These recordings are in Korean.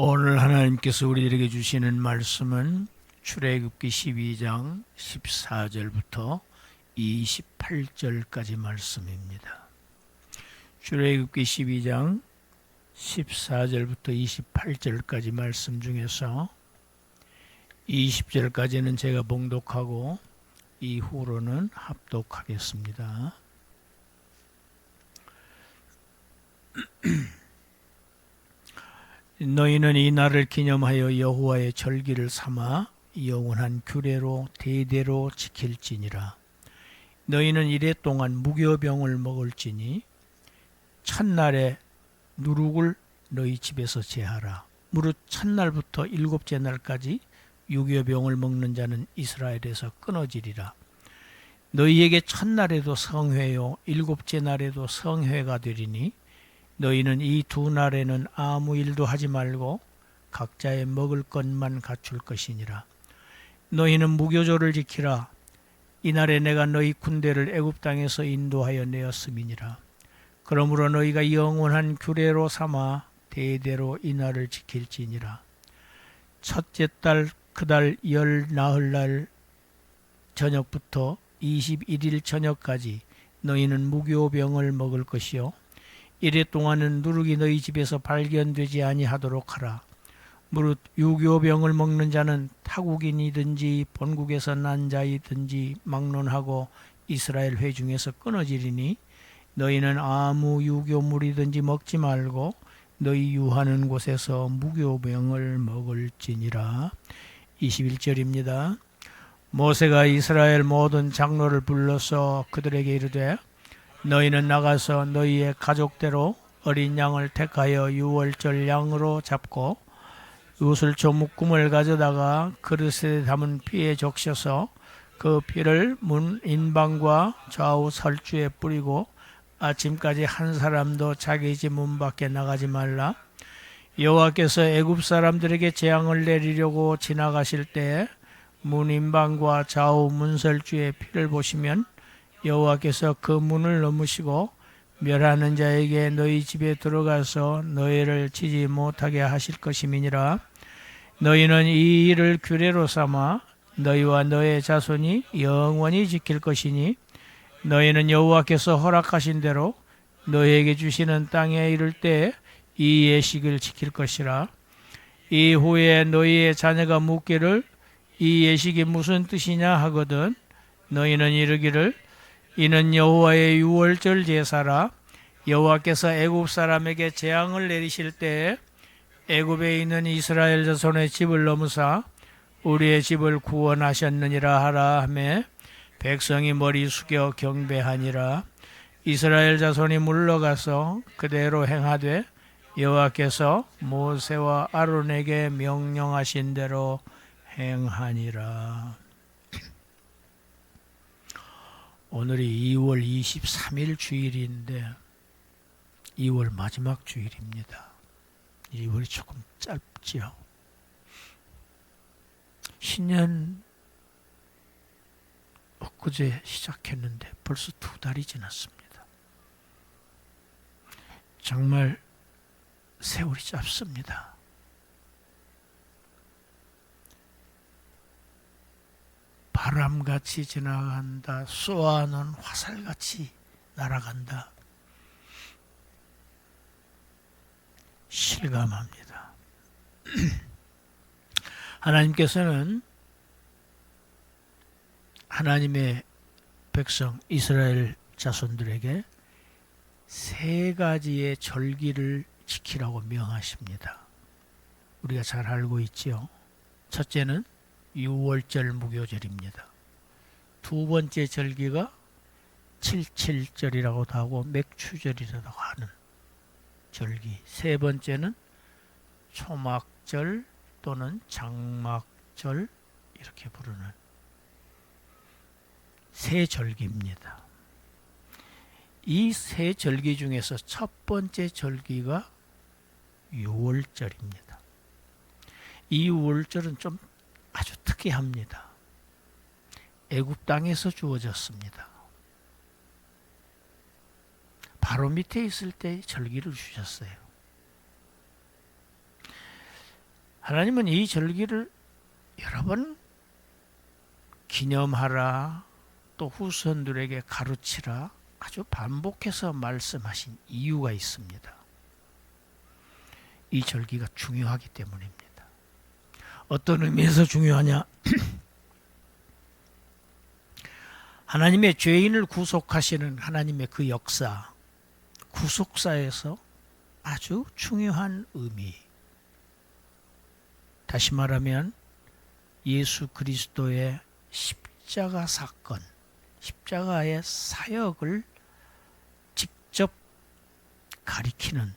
오늘 하나님께서 우리들에게 주시는 말씀은 출애굽기 12장 14절부터 28절까지 말씀입니다. 출애굽기 12장 14절부터 28절까지 말씀 중에서 20절까지는 제가 봉독하고 이후로는 합독하겠습니다. 너희는 이 날을 기념하여 여호와의 절기를 삼아 영원한 규례로 대대로 지킬지니라. 너희는 이래 동안 무교병을 먹을지니 첫날에 누룩을 너희 집에서 제하라. 무릇 첫날부터 일곱째 날까지 유교병을 먹는 자는 이스라엘에서 끊어지리라. 너희에게 첫날에도 성회요 일곱째 날에도 성회가 되리니 너희는 이 두 날에는 아무 일도 하지 말고 각자의 먹을 것만 갖출 것이니라. 너희는 무교절을 지키라. 이날에 내가 너희 군대를 애굽 땅에서 인도하여 내었음이니라. 그러므로 너희가 영원한 규례로 삼아 대대로 이 날을 지킬지니라. 첫째 달 그달 열 나흘날 저녁부터 21일 저녁까지 너희는 무교병을 먹을 것이요 이래 동안은 누룩이 너희 집에서 발견되지 아니하도록 하라. 무릇 유교병을 먹는 자는 타국인이든지 본국에서 난 자이든지 막론하고 이스라엘 회중에서 끊어지리니 너희는 아무 유교물이든지 먹지 말고 너희 유하는 곳에서 무교병을 먹을지니라. 21절입니다. 모세가 이스라엘 모든 장로를 불러서 그들에게 이르되 너희는 나가서 너희의 가족대로 어린 양을 택하여 유월절 양으로 잡고 요술초 묶음을 가져다가 그릇에 담은 피에 적셔서 그 피를 문 인방과 좌우 설주에 뿌리고 아침까지 한 사람도 자기 집 문 밖에 나가지 말라. 여호와께서 애굽 사람들에게 재앙을 내리려고 지나가실 때에 문 인방과 좌우 문설주의 피를 보시면 여호와께서 그 문을 넘으시고 멸하는 자에게 너희 집에 들어가서 너희를 치지 못하게 하실 것임이니라. 너희는 이 일을 규례로 삼아 너희와 너의 자손이 영원히 지킬 것이니 너희는 여호와께서 허락하신 대로 너희에게 주시는 땅에 이를 때 이 예식을 지킬 것이라. 이후에 너희의 자녀가 묻기를 이 예식이 무슨 뜻이냐 하거든 너희는 이르기를 이는 여호와의 유월절 제사라. 여호와께서 애굽 사람에게 재앙을 내리실 때에 애굽에 있는 이스라엘 자손의 집을 넘으사 우리의 집을 구원하셨느니라 하라 하매 백성이 머리 숙여 경배하니라. 이스라엘 자손이 물러가서 그대로 행하되 여호와께서 모세와 아론에게 명령하신 대로 행하니라. 오늘이 2월 23일 주일인데 2월 마지막 주일입니다. 2월이 조금 짧지요. 신년 엊그제 시작했는데 벌써 2달이 지났습니다. 정말 세월이 짧습니다. 바람같이 지나간다. 쏘아놓은 화살같이 날아간다. 실감합니다. 하나님께서는 하나님의 백성 이스라엘 자손들에게 3가지의 절기를 지키라고 명하십니다. 우리가 잘 알고 있지요. 첫째는 유월절 무교절입니다. 두 번째 절기가 칠칠절이라고도 하고 맥추절이라고 하는 절기. 세 번째는 초막절 또는 장막절 이렇게 부르는 세 절기입니다. 이 세 절기 중에서 첫 번째 절기가 유월절입니다. 이 유월절은 좀 아주 특이합니다. 애굽 땅에서 주어졌습니다. 바로 밑에 있을 때 절기를 주셨어요. 하나님은 이 절기를 여러 번 기념하라, 또 후손들에게 가르치라 아주 반복해서 말씀하신 이유가 있습니다. 이 절기가 중요하기 때문입니다. 어떤 의미에서 중요하냐? 하나님의 죄인을 구속하시는 하나님의 그 역사, 구속사에서 아주 중요한 의미. 다시 말하면 예수 그리스도의 십자가 사건, 십자가의 사역을 직접 가리키는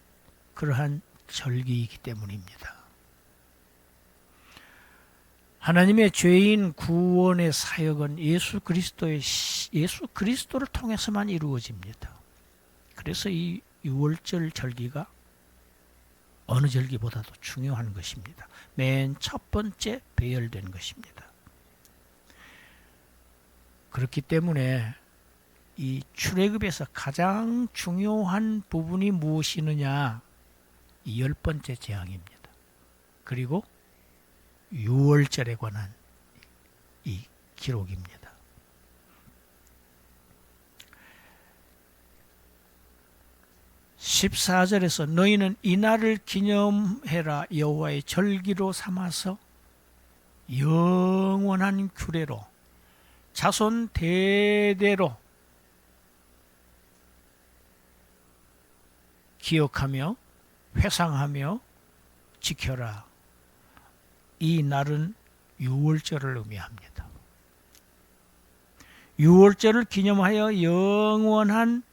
그러한 절기이기 때문입니다. 하나님의 죄인 구원의 사역은 예수 그리스도를 통해서만 이루어집니다. 그래서 이 유월절 절기가 어느 절기보다도 중요한 것입니다. 맨 첫 번째 배열된 것입니다. 그렇기 때문에 이 출애굽에서 가장 중요한 부분이 무엇이느냐? 이 10번째 재앙입니다. 그리고 유월절에 관한 이 기록입니다. (14절에서) 너희는 이날을 기념해라. 여호와의 절기로 삼아서 영원한 규례로 자손 대대로 기억하며 회상하며 지켜라. 이 날은 유월절을 의미합니다. 유월절을 기념하여 영원한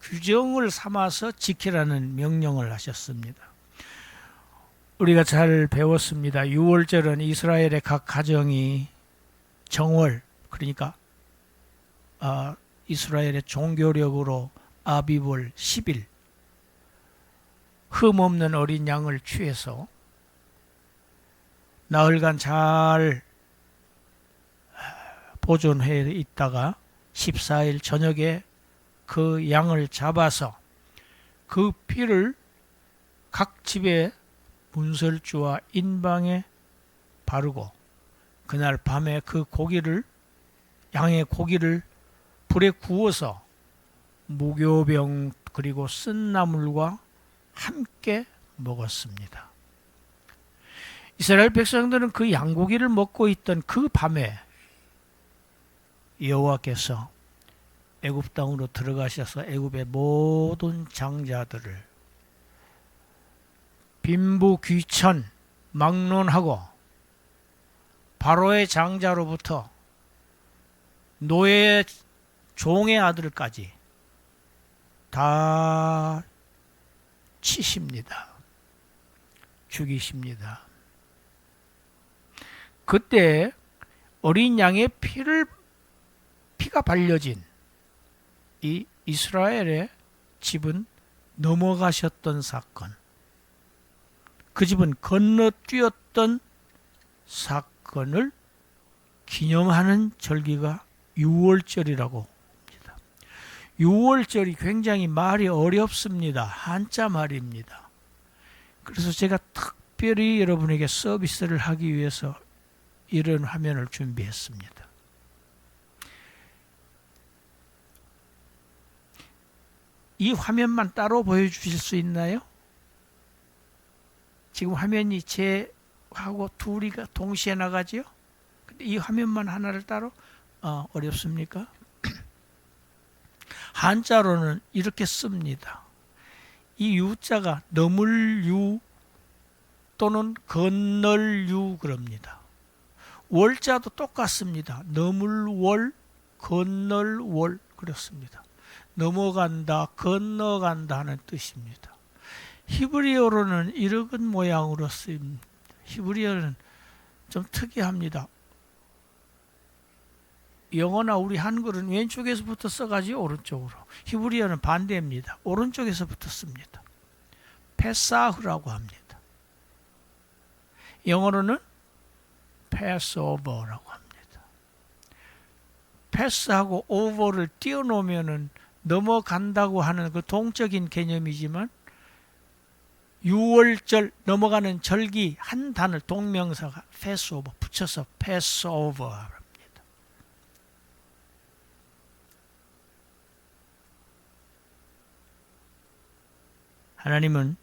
규정을 삼아서 지키라는 명령을 하셨습니다. 우리가 잘 배웠습니다. 유월절은 이스라엘의 각 가정이 정월, 그러니까 이스라엘의 종교력으로 아비월 10일 흠없는 어린 양을 취해서 나흘간 잘 보존해 있다가 14일 저녁에 그 양을 잡아서 그 피를 각 집의 문설주와 인방에 바르고 그날 밤에 그 고기를, 양의 고기를 불에 구워서 무교병 그리고 쓴 나물과 함께 먹었습니다. 이스라엘 백성들은 그 양고기를 먹고 있던 그 밤에 여호와께서 애굽 땅으로 들어가셔서 애굽의 모든 장자들을 빈부귀천 막론하고 바로의 장자로부터 노예 종의 아들까지 다 치십니다. 죽이십니다. 그때 어린 양의 피가 발려진 이 이스라엘의 집은 넘어가셨던 사건, 그 집은 건너뛰었던 사건을 기념하는 절기가 유월절이라고 합니다. 유월절이 굉장히 말이 어렵습니다. 한자 말입니다. 그래서 제가 특별히 여러분에게 서비스를 하기 위해서 이런 화면을 준비했습니다. 이 화면만 따로 보여주실 수 있나요? 지금 화면이 제하고 둘이가 동시에 나가지요? 근데 이 화면만 하나를 따로 어렵습니까? 한자로는 이렇게 씁니다. 이 유자가 넘을 유 또는 건널 유 그럽니다. 월자도 똑같습니다. 넘을 월, 건널 월 그렇습니다. 넘어간다, 건너간다 하는 뜻입니다. 히브리어로는 이런 모양으로 쓰입니다. 히브리어는 좀 특이합니다. 영어나 우리 한글은 왼쪽에서부터 써가지고 오른쪽으로. 히브리어는 반대입니다. 오른쪽에서부터 씁니다. 페사흐라고 합니다. 영어로는 패스오버라고 합니다. 패스하고 오버를 띄워놓으면은 넘어간다고 하는 그 동적인 개념이지만 유월절 넘어가는 절기 한 단을 동명사가 패스오버 붙여서 패스오버 합니다. 하나님은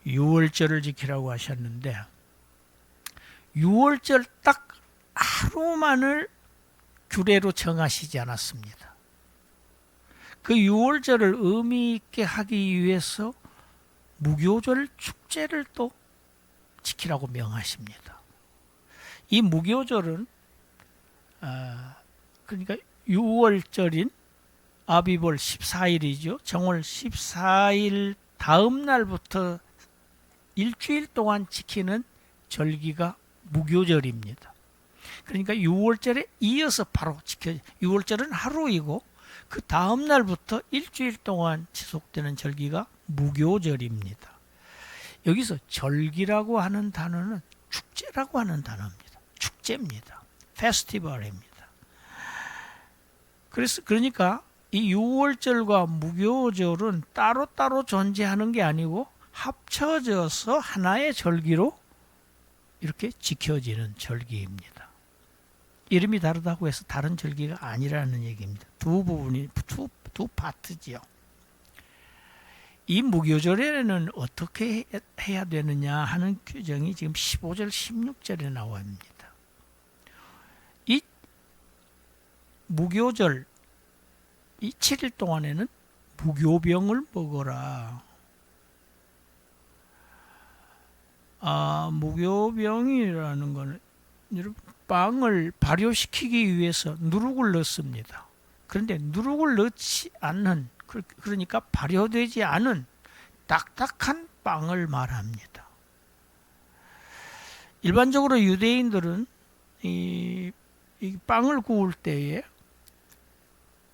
유월절을 지키라고 하셨는데 유월절 딱 하루만을 규례로 정하시지 않았습니다. 그 유월절을 의미 있게 하기 위해서 무교절 축제를 또 지키라고 명하십니다. 이 무교절은 그러니까 유월절인 아비벌 14일이죠. 정월 14일 다음 날부터 일주일 동안 지키는 절기가 무교절입니다. 그러니까 6월절에 이어서 바로 지켜 6월절은 하루이고 그 다음 날부터 일주일 동안 지속되는 절기가 무교절입니다. 여기서 절기라고 하는 단어는 축제라고 하는 단어입니다. 축제입니다. 페스티벌입니다. 그러니까 이 6월절과 무교절은 따로따로 존재하는 게 아니고 합쳐져서 하나의 절기로 이렇게 지켜지는 절기입니다. 이름이 다르다고 해서 다른 절기가 아니라는 얘기입니다. 두 부분이 두 파트지요. 이 무교절에는 어떻게 해야 되느냐 하는 규정이 지금 15절, 16절에 나옵니다. 이 무교절 이 7일 동안에는 무교병을 먹어라. 무교병이라는 것은 여러분 빵을 발효시키기 위해서 누룩을 넣습니다. 그런데 누룩을 넣지 않는 그러니까 발효되지 않은 딱딱한 빵을 말합니다. 일반적으로 유대인들은 이 빵을 구울 때에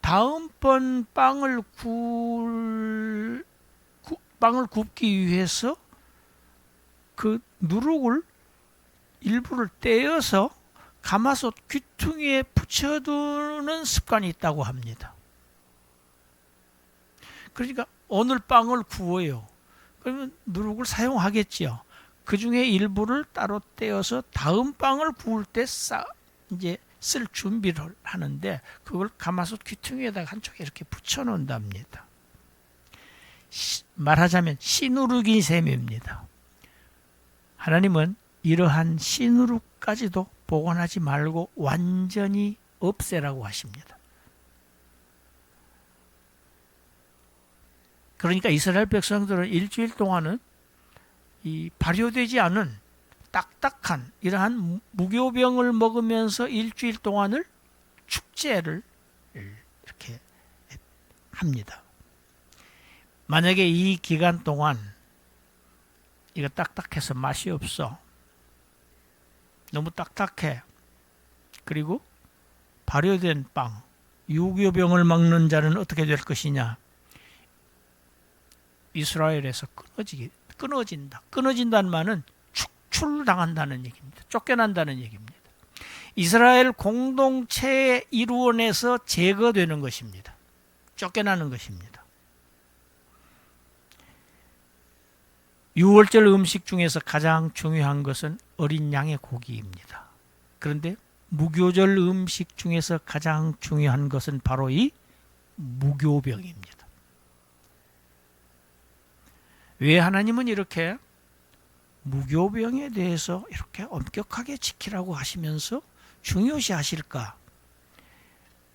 다음번 빵을 굽기 위해서 그 누룩을 일부를 떼어서 가마솥 귀퉁이에 붙여두는 습관이 있다고 합니다. 그러니까 오늘 빵을 구워요. 그러면 누룩을 사용하겠죠. 그 중에 일부를 따로 떼어서 다음 빵을 구울 때 이제 쓸 준비를 하는데 그걸 가마솥 귀퉁이에다가 한쪽에 이렇게 붙여놓는답니다. 말하자면 씨누룩인 셈입니다. 하나님은 이러한 씨누룩까지도 복원하지 말고 완전히 없애라고 하십니다. 그러니까 이스라엘 백성들은 일주일 동안은 이 발효되지 않은 딱딱한 이러한 무교병을 먹으면서 일주일 동안을 축제를 이렇게 합니다. 만약에 이 기간 동안 이거 딱딱해서 맛이 없어. 너무 딱딱해. 그리고 발효된 빵, 유교병을 먹는 자는 어떻게 될 것이냐? 이스라엘에서 끊어진다. 끊어진다는 말은 축출당한다는 얘기입니다. 쫓겨난다는 얘기입니다. 이스라엘 공동체의 일원에서 제거되는 것입니다. 쫓겨나는 것입니다. 6월절 음식 중에서 가장 중요한 것은 어린 양의 고기입니다. 그런데 무교절 음식 중에서 가장 중요한 것은 바로 이 무교병입니다. 왜 하나님은 이렇게 무교병에 대해서 이렇게 엄격하게 지키라고 하시면서 중요시 하실까?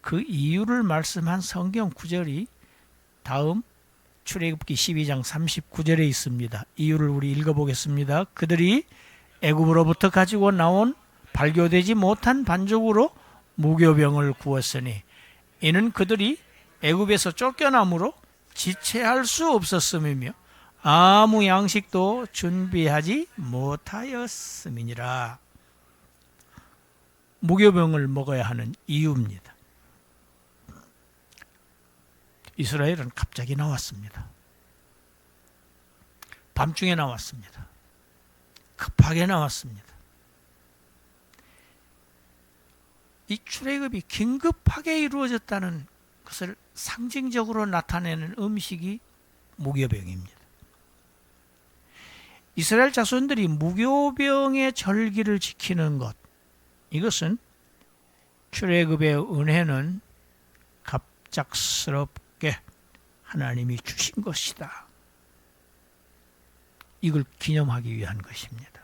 그 이유를 말씀한 성경 구절이 다음 출애굽기 12장 39절에 있습니다. 이유를 우리 읽어보겠습니다. 그들이 애굽으로부터 가지고 나온 발교되지 못한 반죽으로 무교병을 구웠으니 이는 그들이 애굽에서 쫓겨남으로 지체할 수 없었음이며 아무 양식도 준비하지 못하였음이니라. 무교병을 먹어야 하는 이유입니다. 이스라엘은 갑자기 나왔습니다. 밤중에 나왔습니다. 급하게 나왔습니다. 이 출애굽이 긴급하게 이루어졌다는 것을 상징적으로 나타내는 음식이 무교병입니다. 이스라엘 자손들이 무교병의 절기를 지키는 것, 이것은 출애굽의 은혜는 갑작스럽게 하나님이 주신 것이다. 이걸 기념하기 위한 것입니다.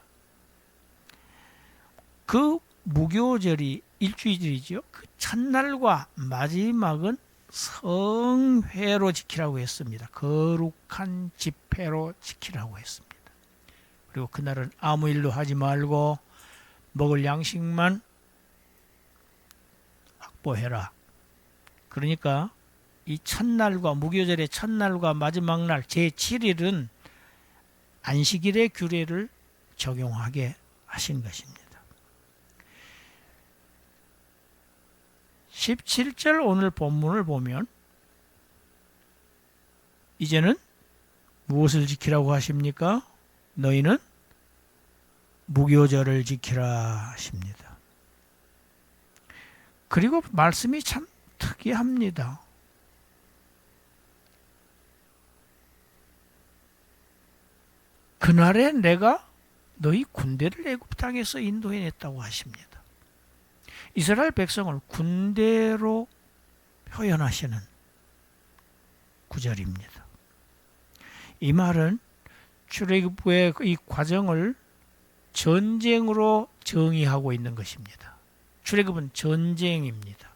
그 무교절이 일주일이죠. 그 첫날과 마지막은 성회로 지키라고 했습니다. 거룩한 집회로 지키라고 했습니다. 그리고 그날은 아무 일도 하지 말고 먹을 양식만 확보해라. 그러니까 이 첫날과 무교절의 첫날과 마지막 날 제7일은 안식일의 규례를 적용하게 하신 것입니다. 17절 오늘 본문을 보면 이제는 무엇을 지키라고 하십니까? 너희는 무교절을 지키라 하십니다. 그리고 말씀이 참 특이합니다. 그날에 내가 너희 군대를 애굽 땅에서 인도해냈다고 하십니다. 이스라엘 백성을 군대로 표현하시는 구절입니다. 이 말은 출애굽의 이 과정을 전쟁으로 정의하고 있는 것입니다. 출애굽은 전쟁입니다.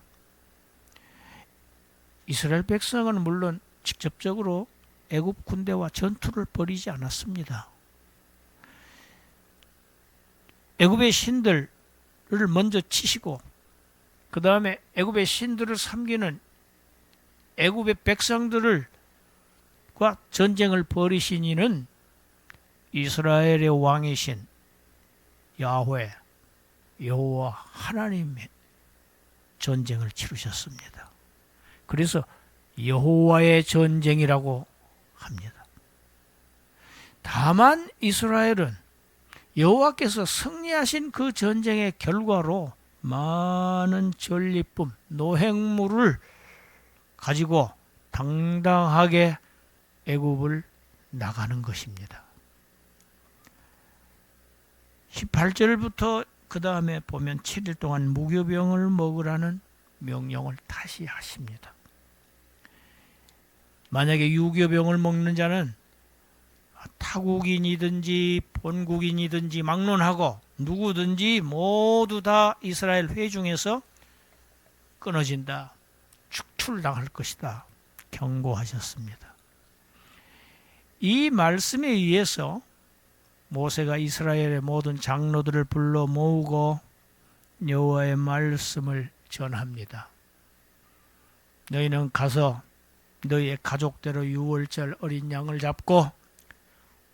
이스라엘 백성은 물론 직접적으로 애굽 군대와 전투를 벌이지 않았습니다. 애굽의 신들을 먼저 치시고 그 다음에 애굽의 신들을 섬기는 애굽의 백성들과 전쟁을 벌이신 이는 이스라엘의 왕이신 야훼 여호와 하나님의 전쟁을 치르셨습니다. 그래서 여호와의 전쟁이라고 합니다. 다만 이스라엘은 여호와께서 승리하신 그 전쟁의 결과로 많은 전리품, 노획물을 가지고 당당하게 애굽을 나가는 것입니다. 18절부터 그 다음에 보면 7일 동안 무교병을 먹으라는 명령을 다시 하십니다. 만약에 유교병을 먹는 자는 타국인이든지 본국인이든지 막론하고 누구든지 모두 다 이스라엘 회중에서 끊어진다. 축출당할 것이다. 경고하셨습니다. 이 말씀에 의해서 모세가 이스라엘의 모든 장로들을 불러 모으고 여호와의 말씀을 전합니다. 너희는 가서 너희의 가족대로 유월절 어린 양을 잡고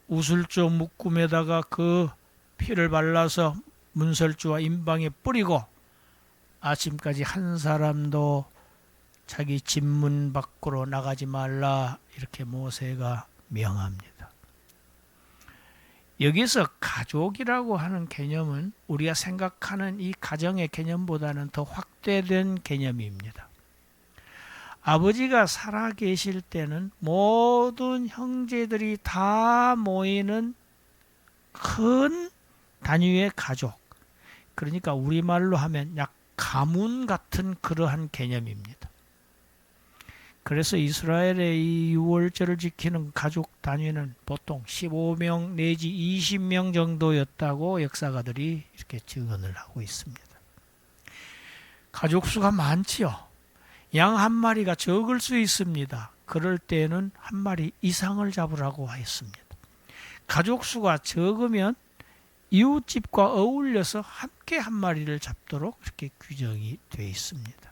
우슬조 묶음에다가 그 피를 발라서 문설주와 임방에 뿌리고 아침까지 한 사람도 자기 집 문 밖으로 나가지 말라 이렇게 모세가 명합니다. 여기서 가족이라고 하는 개념은 우리가 생각하는 이 가정의 개념보다는 더 확대된 개념입니다. 아버지가 살아계실 때는 모든 형제들이 다 모이는 큰 단위의 가족, 그러니까 우리말로 하면 약 가문 같은 그러한 개념입니다. 그래서 이스라엘의 이 유월절을 지키는 가족 단위는 보통 15명 내지 20명 정도였다고 역사가들이 이렇게 증언을 하고 있습니다. 가족 수가 많지요. 양 한 마리가 적을 수 있습니다. 그럴 때는 한 마리 이상을 잡으라고 했습니다. 가족 수가 적으면 이웃집과 어울려서 함께 한 마리를 잡도록 그렇게 규정이 되어 있습니다.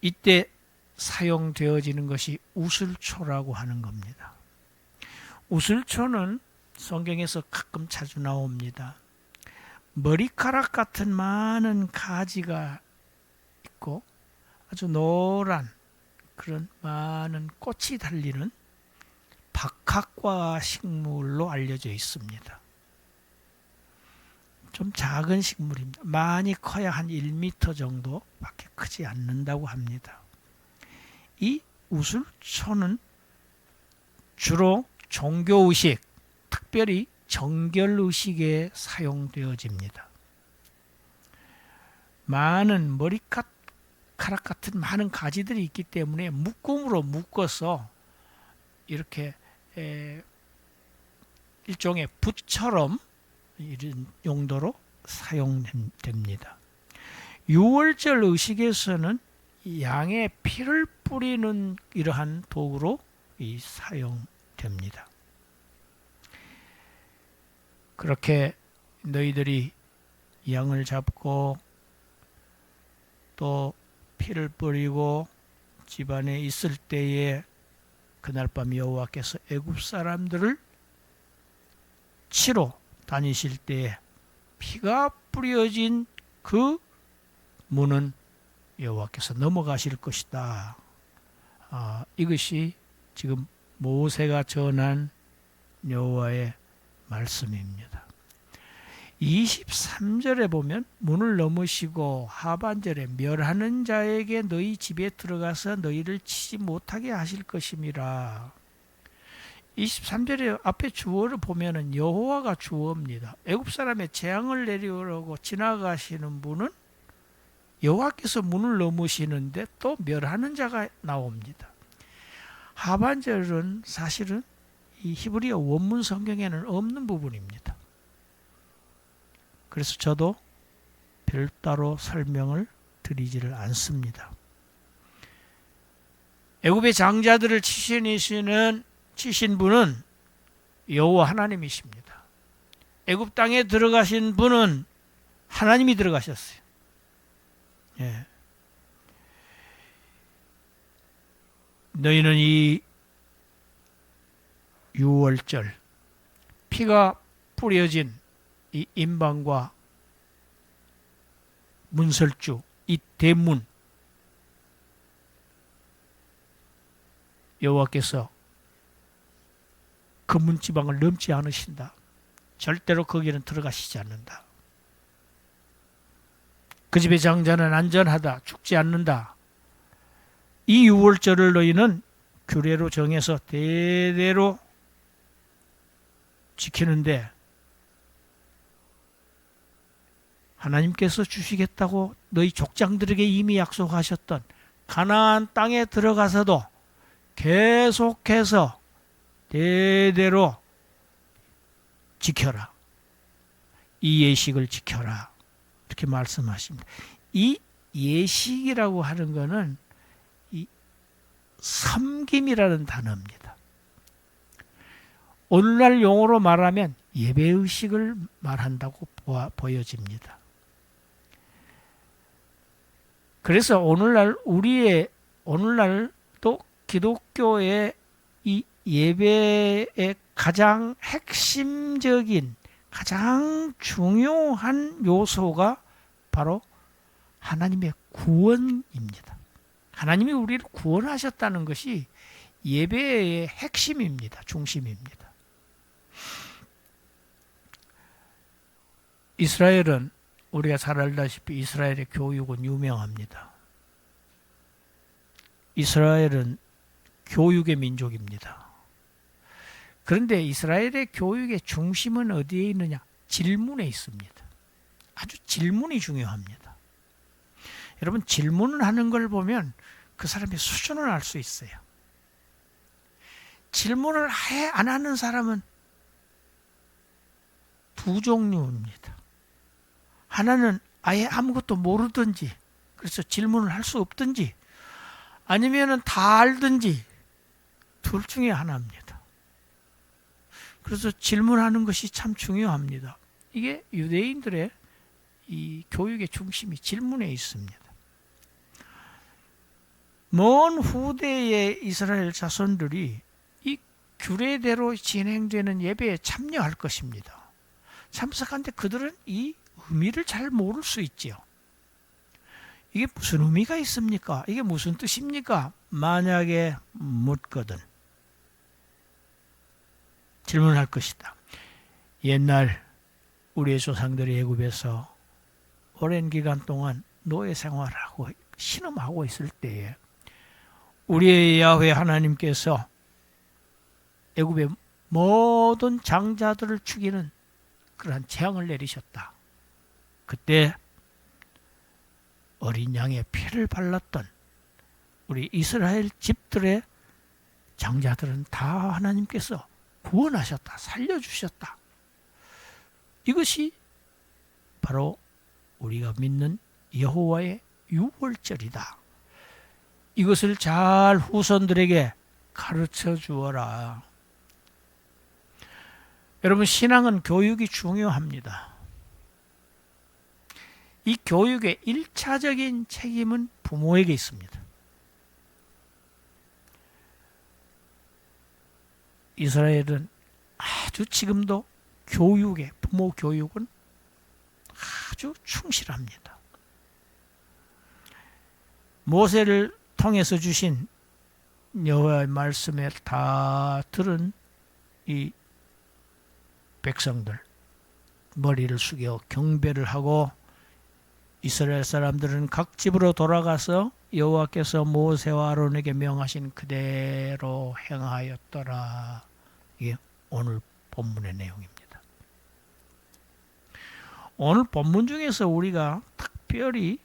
이때 사용되어지는 것이 우슬초라고 하는 겁니다. 우슬초는 성경에서 가끔 자주 나옵니다. 머리카락 같은 많은 가지가 있고 아주 노란 그런 많은 꽃이 달리는 박학과 식물로 알려져 있습니다. 좀 작은 식물입니다. 많이 커야 한 1m 정도밖에 크지 않는다고 합니다. 이 우슬초는 주로 종교의식, 특별히 정결의식에 사용되어집니다. 많은 머리카락 같은 많은 가지들이 있기 때문에 묶음으로 묶어서 이렇게 일종의 붓처럼 이런 용도로 사용됩니다. 유월절 의식에서는 양의 피를 뿌리는 이러한 도구로 사용됩니다. 그렇게 너희들이 양을 잡고 또 피를 뿌리고 집안에 있을 때에 그날 밤 여호와께서 애굽 사람들을 치러 다니실 때에 피가 뿌려진 그 문은 여호와께서 넘어가실 것이다. 이것이 지금 모세가 전한 여호와의 말씀입니다. 23절에 보면 문을 넘으시고 하반절에 멸하는 자에게 너희 집에 들어가서 너희를 치지 못하게 하실 것임이라. 23절에 앞에 주어를 보면은 여호와가 주어입니다. 애굽 사람의 재앙을 내리려고 지나가시는 분은 여호와께서 문을 넘으시는데 또 멸하는 자가 나옵니다. 하반절은 사실은 이 히브리어 원문 성경에는 없는 부분입니다. 그래서 저도 별도로 설명을 드리지를 않습니다. 애굽의 장자들을 치신 분은 여호와 하나님이십니다. 애굽 땅에 들어가신 분은 하나님이 들어가셨어요. 예. 너희는 이 유월절 피가 뿌려진 이 임방과 문설주, 이 대문, 여호와께서 그 문지방을 넘지 않으신다. 절대로 거기는 들어가시지 않는다. 그 집의 장자는 안전하다. 죽지 않는다. 이 유월절을 너희는 규례로 정해서 대대로 지키는데 하나님께서 주시겠다고 너희 족장들에게 이미 약속하셨던 가나안 땅에 들어가서도 계속해서 대대로 지켜라. 이 예식을 지켜라. 이렇게 말씀하십니다. 이 예식이라고 하는 것은 이 섬김이라는 단어입니다. 오늘날 용어로 말하면 예배의식을 말한다고 보여집니다. 그래서 오늘날 또 기독교의 이 예배의 가장 핵심적인 가장 중요한 요소가 바로 하나님의 구원입니다. 하나님이 우리를 구원하셨다는 것이 예배의 핵심입니다. 중심입니다. 이스라엘은 우리가 잘 알다시피 이스라엘의 교육은 유명합니다. 이스라엘은 교육의 민족입니다. 그런데 이스라엘의 교육의 중심은 어디에 있느냐? 질문에 있습니다. 아주 질문이 중요합니다. 여러분, 질문을 하는 걸 보면 그 사람의 수준을 알 수 있어요. 질문을 아예 안 하는 사람은 두 종류입니다. 하나는 아예 아무것도 모르든지, 그래서 질문을 할 수 없든지, 아니면은 다 알든지, 둘 중에 하나입니다. 그래서 질문하는 것이 참 중요합니다. 이게 유대인들의 이 교육의 중심이 질문에 있습니다. 먼 후대의 이스라엘 자손들이 이 규례대로 진행되는 예배에 참여할 것입니다. 참석한데 그들은 이 의미를 잘 모를 수 있지요. 이게 무슨 의미가 있습니까? 이게 무슨 뜻입니까? 만약에 묻거든 질문할 것이다. 옛날 우리의 조상들이 애굽에서 오랜 기간 동안 노예 생활하고 신음하고 있을 때에 우리의 야훼 하나님께서 애굽의 모든 장자들을 죽이는 그러한 재앙을 내리셨다. 그때 어린 양의 피를 발랐던 우리 이스라엘 집들의 장자들은 다 하나님께서 구원하셨다. 살려주셨다. 이것이 바로 우리가 믿는 여호와의 유월절이다. 이것을 잘 후손들에게 가르쳐 주어라. 여러분, 신앙은 교육이 중요합니다. 이 교육의 1차적인 책임은 부모에게 있습니다. 이스라엘은 아주 지금도 교육에, 부모 교육은 아주 충실합니다. 모세를 통해서 주신 여호와의 말씀을 다 들은 이 백성들, 머리를 숙여 경배를 하고 이스라엘 사람들은 각 집으로 돌아가서 여호와께서 모세와 아론에게 명하신 그대로 행하였더라. 이게 오늘 본문의 내용입니다. 오늘 본문 중에서 우리가 특별히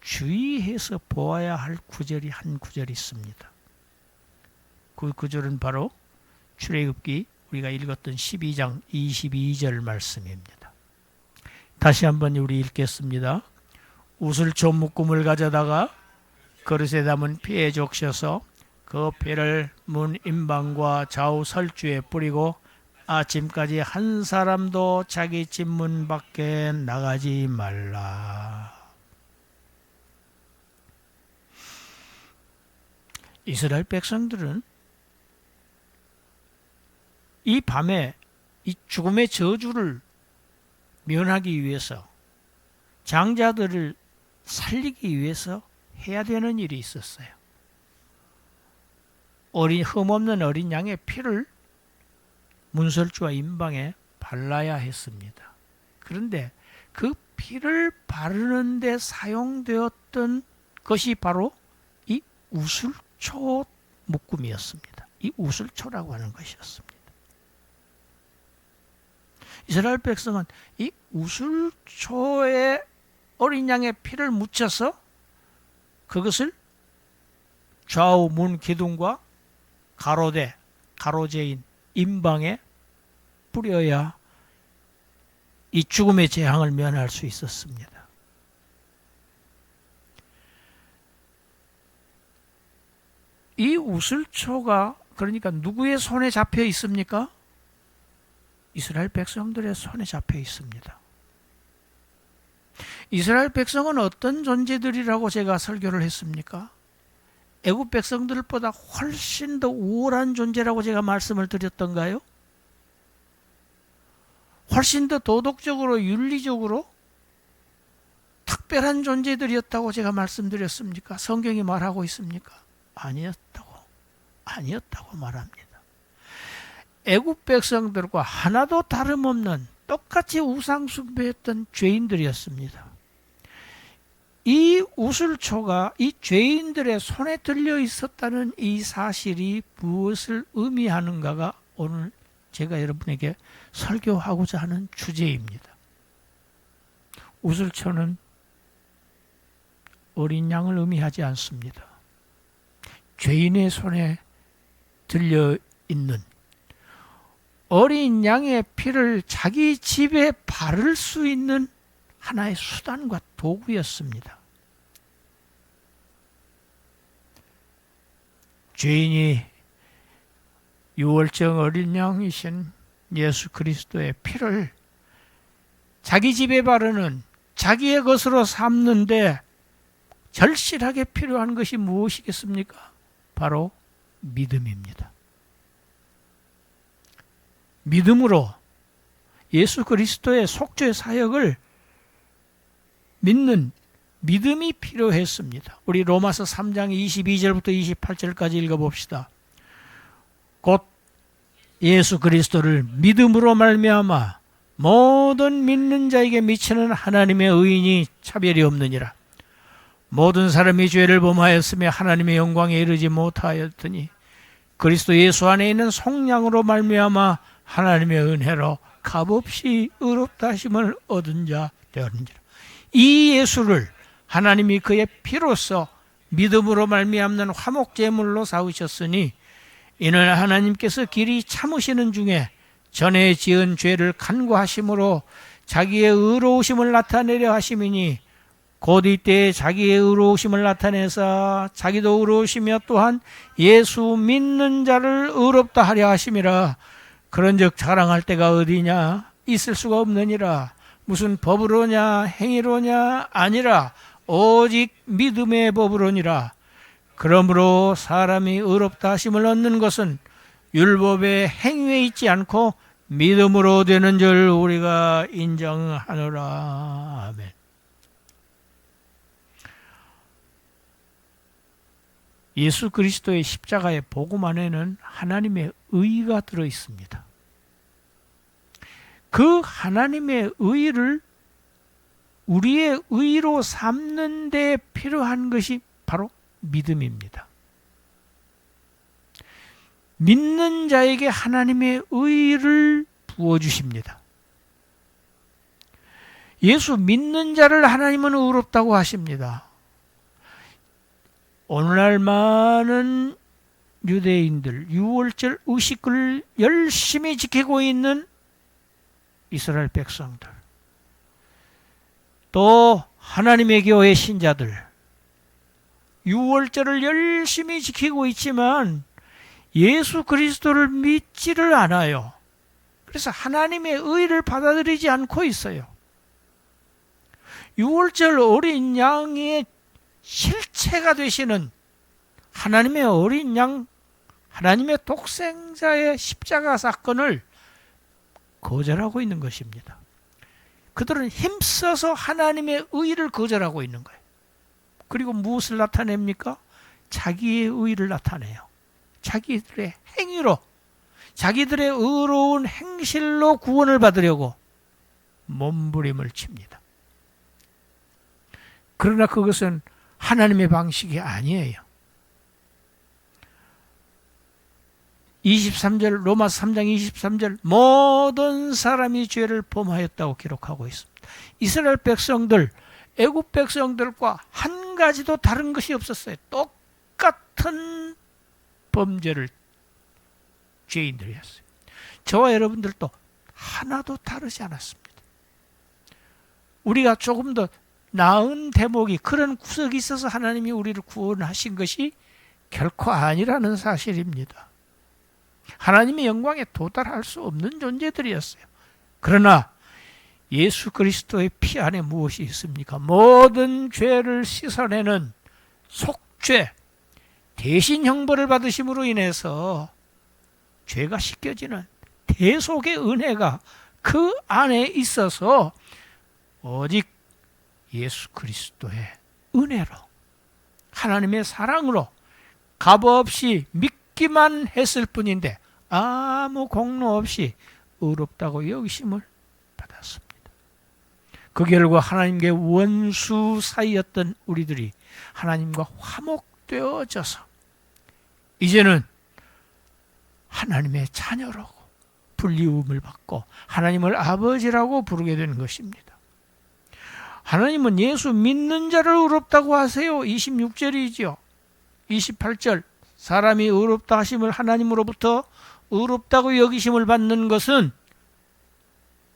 주의해서 보아야 할 구절이 한 구절이 있습니다. 그 구절은 바로 출애굽기 우리가 읽었던 12장 22절 말씀입니다. 다시 한번 우리 읽겠습니다. 우슬초 묶음을 가져다가 그릇에 담은 피에 적셔서 그 피를 문 임방과 좌우 설주에 뿌리고 아침까지 한 사람도 자기 집 문 밖에 나가지 말라. 이스라엘 백성들은 이 밤에 이 죽음의 저주를 면하기 위해서 장자들을 살리기 위해서 해야 되는 일이 있었어요. 흠없는 어린 양의 피를 문설주와 임방에 발라야 했습니다. 그런데 그 피를 바르는 데 사용되었던 것이 바로 이 우슬초 묶음이었습니다. 이 우슬초라고 하는 것이었습니다. 이스라엘 백성은 이 우슬초에 어린 양의 피를 묻혀서 그것을 좌우 문 기둥과 가로재인 임방에 뿌려야 이 죽음의 재앙을 면할 수 있었습니다. 이 우슬초가 그러니까 누구의 손에 잡혀 있습니까? 이스라엘 백성들의 손에 잡혀 있습니다. 이스라엘 백성은 어떤 존재들이라고 제가 설교를 했습니까? 애굽 백성들보다 훨씬 더 우월한 존재라고 제가 말씀을 드렸던가요? 훨씬 더 도덕적으로 윤리적으로 특별한 존재들이었다고 제가 말씀드렸습니까? 성경이 말하고 있습니까? 아니었다고 말합니다. 애굽 백성들과 하나도 다름없는 똑같이 우상 숭배했던 죄인들이었습니다. 이 우슬초가 이 죄인들의 손에 들려 있었다는 이 사실이 무엇을 의미하는가가 오늘 제가 여러분에게 설교하고자 하는 주제입니다. 우슬초는 어린 양을 의미하지 않습니다. 죄인의 손에 들려 있는 어린 양의 피를 자기 집에 바를 수 있는 하나의 수단과 도구였습니다. 죄인이 유월절 어린 양이신 예수 그리스도의 피를 자기 집에 바르는 자기의 것으로 삼는데 절실하게 필요한 것이 무엇이겠습니까? 바로 믿음입니다. 믿음으로 예수 그리스도의 속죄 사역을 믿는 믿음이 필요했습니다. 우리 로마서 3장 22절부터 28절까지 읽어봅시다. 곧 예수 그리스도를 믿음으로 말미암아 모든 믿는 자에게 미치는 하나님의 의인이 차별이 없느니라. 모든 사람이 죄를 범하였으며 하나님의 영광에 이르지 못하였더니 그리스도 예수 안에 있는 속량으로 말미암아 하나님의 은혜로 값없이 의롭다 하심을 얻은 자 되었는지라. 이 예수를 하나님이 그의 피로써 믿음으로 말미암는 화목 제물로 삼으셨으니 이는 하나님께서 길이 참으시는 중에 전에 지은 죄를 간구하심으로 자기의 의로우심을 나타내려 하심이니 곧 이때에 자기의 의로우심을 나타내사 자기도 의로우시며 또한 예수 믿는 자를 의롭다 하려 하심이라. 그런즉 자랑할 때가 어디냐? 있을 수가 없느니라. 무슨 법으로냐 행위로냐? 아니라 오직 믿음의 법으로니라. 그러므로 사람이 의롭다 하심을 얻는 것은 율법의 행위에 있지 않고 믿음으로 되는 줄 우리가 인정하노라. 아멘. 예수 그리스도의 십자가의 복음 안에는 하나님의 의가 들어 있습니다. 그 하나님의 의를 우리의 의로 삼는 데 필요한 것이 바로 믿음입니다. 믿는 자에게 하나님의 의를 부어주십니다. 예수 믿는 자를 하나님은 의롭다고 하십니다. 오늘날 많은 유대인들, 유월절 의식을 열심히 지키고 있는 이스라엘 백성들, 또 하나님의 교회 신자들, 유월절을 열심히 지키고 있지만 예수 그리스도를 믿지를 않아요. 그래서 하나님의 의를 받아들이지 않고 있어요. 유월절 어린 양의 실체가 되시는 하나님의 어린 양, 하나님의 독생자의 십자가 사건을 거절하고 있는 것입니다. 그들은 힘써서 하나님의 의를 거절하고 있는 거예요. 그리고 무엇을 나타냅니까? 자기의 의를 나타내요. 자기들의 행위로, 자기들의 의로운 행실로 구원을 받으려고 몸부림을 칩니다. 그러나 그것은 하나님의 방식이 아니에요. 23절, 로마서 3장 23절, 모든 사람이 죄를 범하였다고 기록하고 있습니다. 이스라엘 백성들, 애굽 백성들과 한 가지도 다른 것이 없었어요. 똑같은 범죄를 죄인들이었어요. 저와 여러분들도 하나도 다르지 않았습니다. 우리가 조금 더 나은 대목이, 그런 구석이 있어서 하나님이 우리를 구원하신 것이 결코 아니라는 사실입니다. 하나님의 영광에 도달할 수 없는 존재들이었어요. 그러나 예수 그리스도의 피 안에 무엇이 있습니까? 모든 죄를 씻어내는 속죄, 대신 형벌을 받으심으로 인해서 죄가 씻겨지는 대속의 은혜가 그 안에 있어서 오직 예수 그리스도의 은혜로, 하나님의 사랑으로 값없이 믿기만 했을 뿐인데 아무 공로 없이 의롭다고 여기심을 받았습니다. 그 결과 하나님께 원수 사이였던 우리들이 하나님과 화목되어져서 이제는 하나님의 자녀라고 불리움을 받고 하나님을 아버지라고 부르게 되는 것입니다. 하나님은 예수 믿는 자를 의롭다고 하세요. 26절이죠. 28절, 사람이 의롭다 하심을 하나님으로부터 의롭다고 여기심을 받는 것은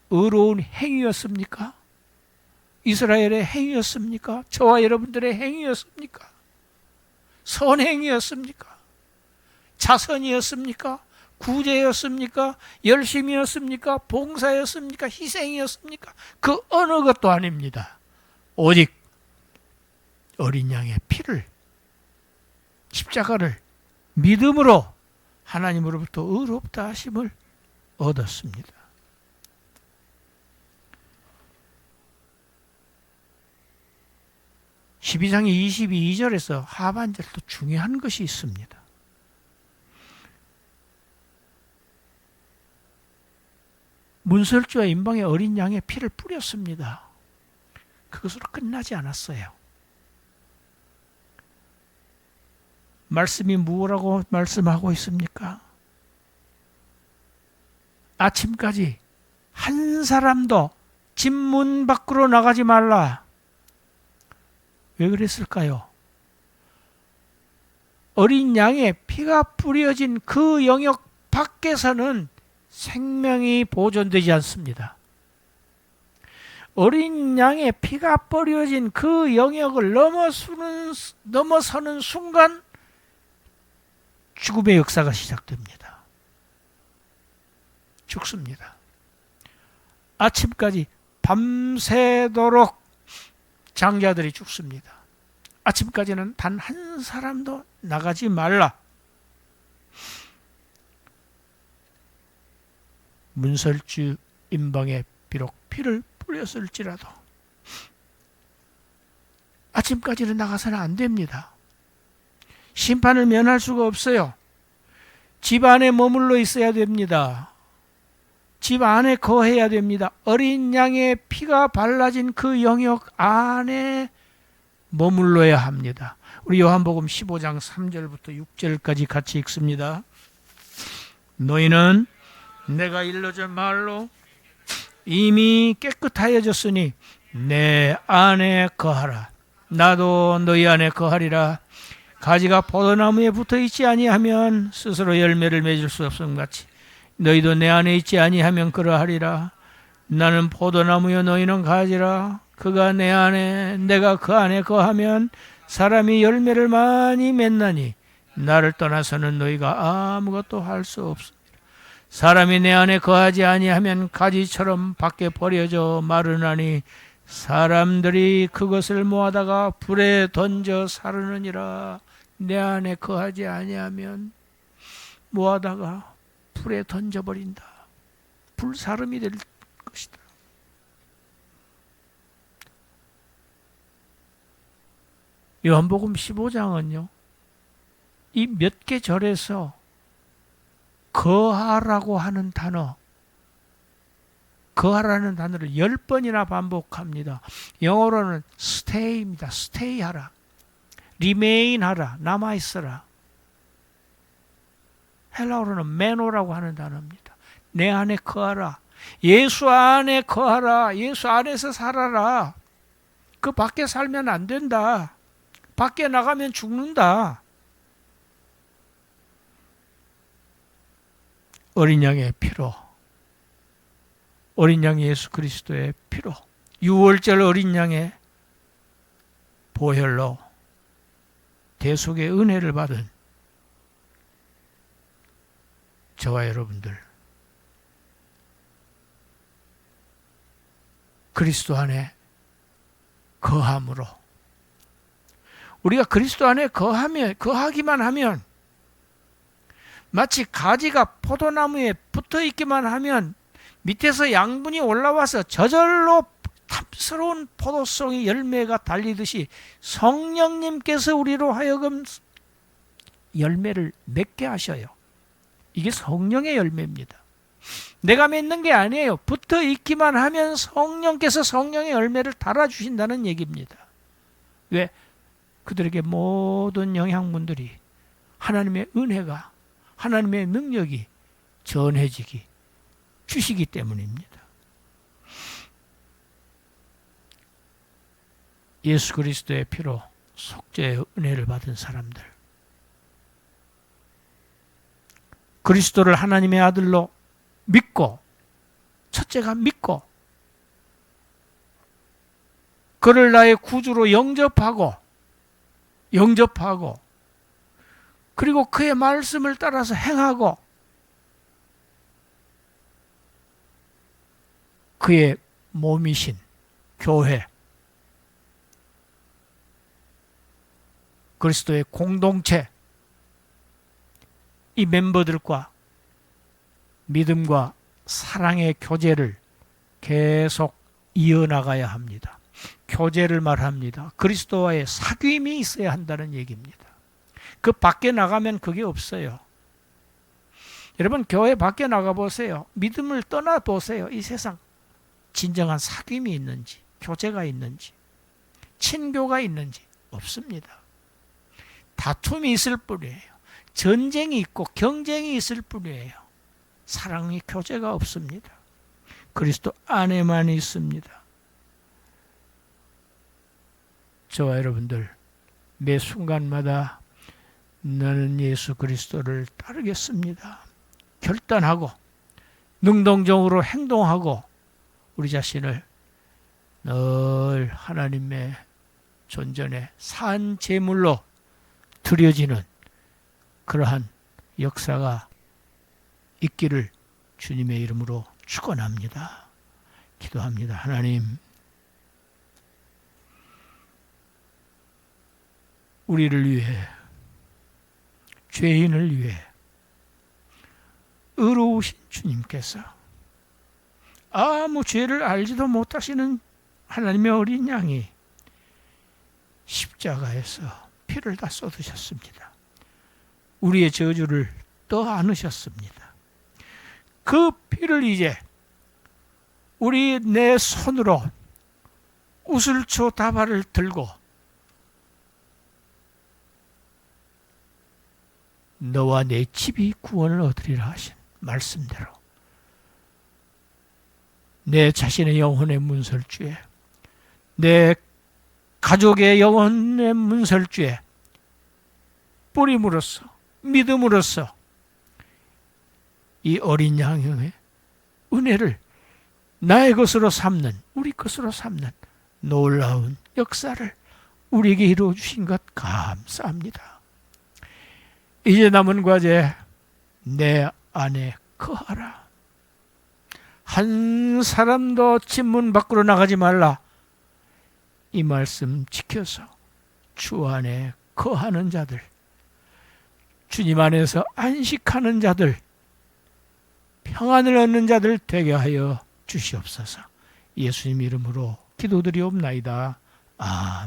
의로운 행위였습니까? 이스라엘의 행위였습니까? 저와 여러분들의 행위였습니까? 선행이었습니까? 자선이었습니까? 구제였습니까? 열심이었습니까? 봉사였습니까? 희생이었습니까? 그 어느 것도 아닙니다. 오직 어린 양의 피를, 십자가를 믿음으로 하나님으로부터 의롭다 하심을 얻었습니다. (12장 22절에서) 하반절도 중요한 것이 있습니다. 문설주와 임방의 어린 양의 피를 뿌렸습니다. 그것으로 끝나지 않았어요. 말씀이 무엇라고 말씀하고 있습니까? 아침까지 한 사람도 집 문 밖으로 나가지 말라. 왜 그랬을까요? 어린 양의 피가 뿌려진 그 영역 밖에서는 생명이 보존되지 않습니다. 어린 양의 피가 뿌려진 그 영역을 넘어서는 순간 죽음의 역사가 시작됩니다. 죽습니다. 아침까지 밤새도록 장자들이 죽습니다. 아침까지는 단 한 사람도 나가지 말라. 문설주 임방에 비록 피를 뿌렸을지라도 아침까지는 나가서는 안 됩니다. 심판을 면할 수가 없어요. 집 안에 머물러 있어야 됩니다. 집 안에 거해야 됩니다. 어린 양의 피가 발라진 그 영역 안에 머물러야 합니다. 우리 요한복음 15장 3절부터 6절까지 같이 읽습니다. 너희는 내가 일러준 말로 이미 깨끗하여졌으니 내 안에 거하라. 나도 너희 안에 거하리라. 가지가 포도나무에 붙어 있지 아니하면 스스로 열매를 맺을 수 없음 같이 너희도 내 안에 있지 아니하면 그러하리라. 나는 포도나무요 너희는 가지라. 그가 내 안에 내가 그 안에 거하면 사람이 열매를 많이 맺나니 나를 떠나서는 너희가 아무것도 할 수 없습니다. 사람이 내 안에 거하지 아니하면 가지처럼 밖에 버려져 마르나니 사람들이 그것을 모아다가 불에 던져 사르느니라. 내 안에 거하지 아니하면 모아다가 불에 던져버린다. 불사름이 될 것이다. 요한복음 15장은요, 이 몇 개 절에서 거하라고 하는 단어, 거하라는 단어를 10번이나 반복합니다. 영어로는 stay입니다. stay 하라. remain 하라. 남아있어라. 헬라어로는 메노라고 하는 단어입니다. 내 안에 거하라. 예수 안에 거하라. 예수 안에서 살아라. 그 밖에 살면 안 된다. 밖에 나가면 죽는다. 어린 양의 피로, 어린 양 예수 그리스도의 피로, 6월절 어린 양의 보혈로 대속의 은혜를 받은 저와 여러분들, 그리스도 안에 거함으로, 우리가 그리스도 안에 거하기만 하면, 마치 가지가 포도나무에 붙어 있기만 하면 밑에서 양분이 올라와서 저절로 탐스러운 포도송이 열매가 달리듯이 성령님께서 우리로 하여금 열매를 맺게 하셔요. 이게 성령의 열매입니다. 내가 맺는 게 아니에요. 붙어 있기만 하면 성령께서 성령의 열매를 달아주신다는 얘기입니다. 왜? 그들에게 모든 영양분들이 하나님의 은혜가, 하나님의 능력이 전해지기 주시기 때문입니다. 예수 그리스도의 피로 속죄의 은혜를 받은 사람들, 그리스도를 하나님의 아들로 믿고, 첫째가 믿고, 그를 나의 구주로 영접하고, 그리고 그의 말씀을 따라서 행하고, 그의 몸이신 교회, 그리스도의 공동체, 이 멤버들과 믿음과 사랑의 교제를 계속 이어나가야 합니다. 교제를 말합니다. 그리스도와의 사귐이 있어야 한다는 얘기입니다. 그 밖에 나가면 그게 없어요. 여러분, 교회 밖에 나가보세요. 믿음을 떠나보세요. 이 세상 진정한 사귐이 있는지, 교제가 있는지, 친교가 있는지 없습니다. 다툼이 있을 뿐이에요. 전쟁이 있고 경쟁이 있을 뿐이에요. 사랑의 교제가 없습니다. 그리스도 안에만 있습니다. 저와 여러분들 매 순간마다 나는 예수 그리스도를 따르겠습니다. 결단하고 능동적으로 행동하고 우리 자신을 늘 하나님의 존전에 산 제물로 드려지는 그러한 역사가 있기를 주님의 이름으로 축원합니다. 기도합니다. 하나님, 우리를 위해, 죄인을 위해 의로우신 주님께서 아무 죄를 알지도 못하시는 하나님의 어린 양이 십자가에서 피를 다 쏟으셨습니다. 우리의 저주를 떠 안으셨습니다. 그 피를 이제 우리 내 손으로 우슬초 다발을 들고 너와 내 집이 구원을 얻으리라 하신 말씀대로 내 자신의 영혼의 문설주에, 내 가족의 영혼의 문설주에 뿌림으로써, 믿음으로써 이 어린 양의 은혜를 나의 것으로 삼는, 우리 것으로 삼는 놀라운 역사를 우리에게 이루어 주신 것 감사합니다. 이제 남은 과제 내 안에 거하라. 한 사람도 집문 밖으로 나가지 말라. 이 말씀 지켜서 주 안에 거하는 자들, 주님 안에서 안식하는 자들, 평안을 얻는 자들 되게 하여 주시옵소서. 예수님 이름으로 기도드리옵나이다. 아멘.